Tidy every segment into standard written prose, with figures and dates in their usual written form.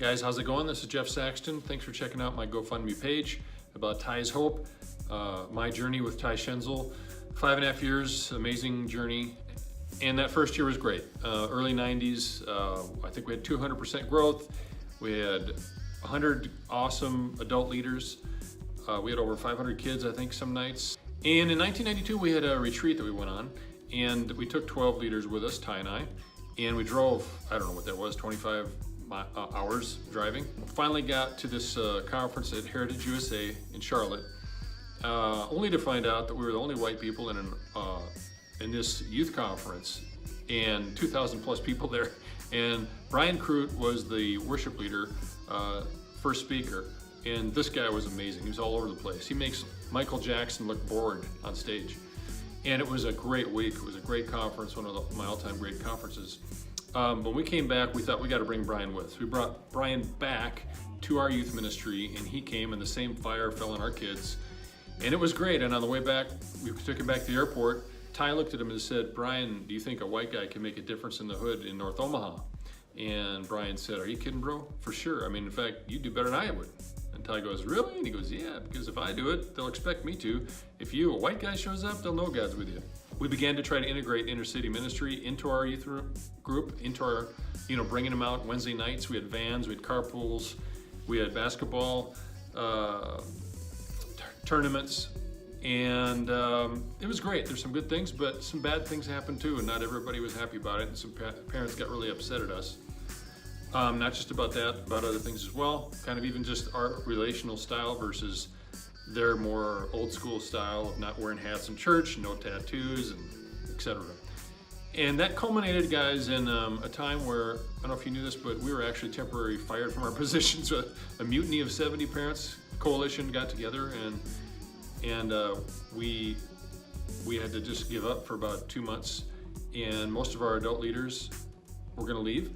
Guys, how's it going? This is Jeff Saxton. Thanks for checking out my GoFundMe page about Ty's Hope, my journey with Ty Schenzel. 5.5 years, amazing journey. And that first year was great. Early 90s, I think we had 200% growth. We had 100 awesome adult leaders. We had over 500 kids, I think, some nights. And in 1992, we had a retreat that we went on, and we took 12 leaders with us, Ty and I, and we drove, I don't know what that was, 25 hours driving. Finally got to this conference at Heritage USA in Charlotte, only to find out that we were the only white people in this youth conference, and 2,000 plus people there. And Brian Crute was the worship leader, first speaker, and this guy was amazing. He was all over the place. He makes Michael Jackson look bored on stage. And it was a great week. It was a great conference, one of my all-time great conferences. When we came back, we thought we got to bring Brian with. We brought Brian back to our youth ministry, and he came, and the same fire fell on our kids. And it was great. And on the way back, we took him back to the airport. Ty looked at him and said, "Brian, do you think a white guy can make a difference in the hood in North Omaha?" And Brian said, "Are you kidding, bro? For sure. I mean, in fact, you do better than I would." And Ty goes, "Really?" And he goes, "Yeah, because if I do it, they'll expect me to. If a white guy shows up, they'll know God's with you." We began to try to integrate inner city ministry into our youth group, into our, bringing them out Wednesday nights. We had vans, we had carpools, we had basketball tournaments, and it was great. There's some good things, but some bad things happened too, and not everybody was happy about it, and some parents got really upset at us. Not just about that, about other things as well, kind of even just our relational style versus their more old school style of not wearing hats in church, no tattoos, and etc. And that culminated, guys, in a time where, I don't know if you knew this, but we were actually temporarily fired from our positions. A mutiny of 70 parents coalition got together, and we had to just give up for about 2 months, and most of our adult leaders were going to leave.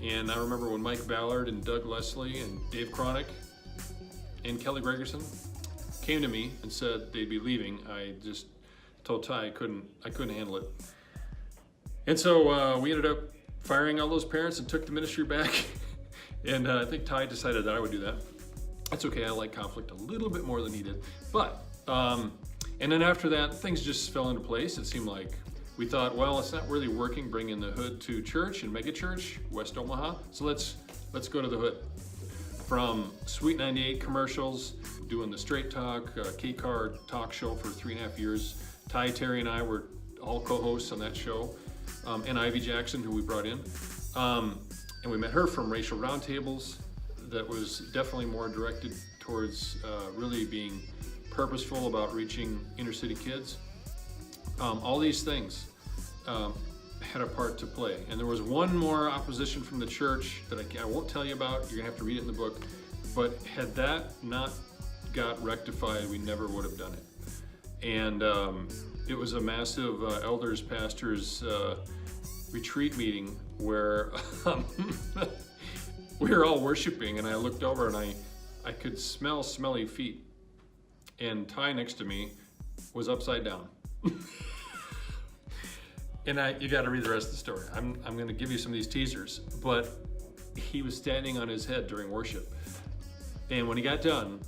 And I remember when Mike Ballard and Doug Leslie and Dave Cronick and Kelly Gregerson came to me and said they'd be leaving. I just told Ty I couldn't handle it. And so we ended up firing all those parents and took the ministry back. And I think Ty decided that I would do that. That's okay, I like conflict a little bit more than he did. But, and then after that, things just fell into place. It seemed like we thought, well, it's not really working bringing the hood to church and mega church, West Omaha. So let's go to the hood. From Sweet 98 commercials, doing the Straight Talk, K-Car talk show for 3.5 years. Ty, Terry, and I were all co-hosts on that show. And Ivy Jackson, who we brought in. And we met her from racial roundtables that was definitely more directed towards really being purposeful about reaching inner city kids. All these things had a part to play. And there was one more opposition from the church that I won't tell you about. You're gonna have to read it in the book. But had that not got rectified, we never would have done it. And it was a massive elders, pastors retreat meeting where we were all worshiping, and I looked over and I could smell smelly feet. And Ty next to me was upside down. And you got to read the rest of the story. I'm going to give you some of these teasers, but he was standing on his head during worship. And when he got done,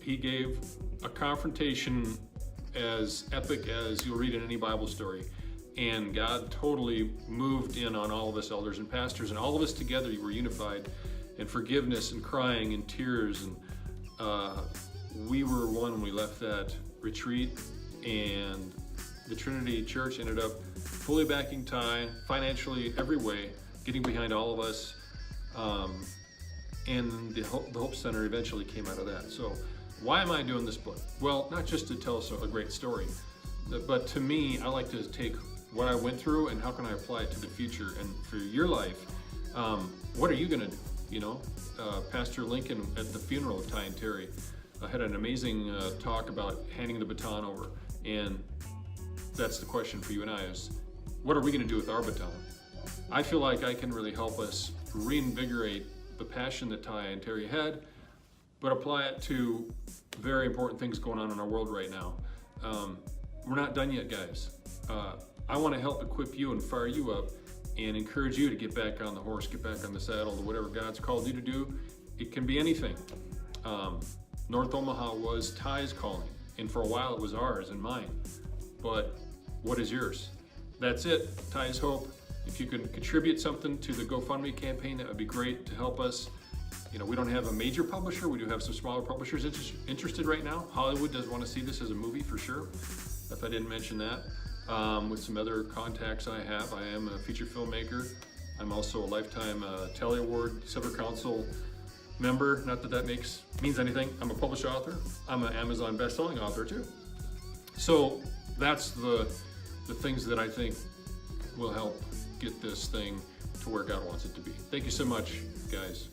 he gave a confrontation as epic as you'll read in any Bible story. And God totally moved in on all of us elders and pastors, and all of us together were unified in forgiveness and crying and tears. And we were one when we left that retreat, and the Trinity Church ended up fully backing Ty, financially, every way, getting behind all of us. And the Hope Center eventually came out of that. So why am I doing this book? Well, not just to tell us a great story, but to me, I like to take what I went through and how can I apply it to the future. And for your life, what are you gonna do? Pastor Lincoln at the funeral of Ty and Terry had an amazing talk about handing the baton over. And that's the question for you and I is, what are we gonna do with our baton? I feel like I can really help us reinvigorate the passion that Ty and Terry had, but apply it to very important things going on in our world right now. We're not done yet, guys. I want to help equip you and fire you up and encourage you to get back on the horse, get back on the saddle, to whatever God's called you to do. It can be anything. North Omaha was Ty's calling, and for a while it was ours and mine. But what is yours? That's it, Ty's Hope. If you can contribute something to the GoFundMe campaign, that would be great to help us. You know, we don't have a major publisher. We do have some smaller publishers interested right now. Hollywood does want to see this as a movie for sure, if I didn't mention that. With some other contacts I have, I am a feature filmmaker. I'm also a lifetime Telly Award Silver Council member. Not that that means anything. I'm a published author. I'm an Amazon best-selling author too. So that's the things that I think will help get this thing to where God wants it to be. Thank you so much, guys.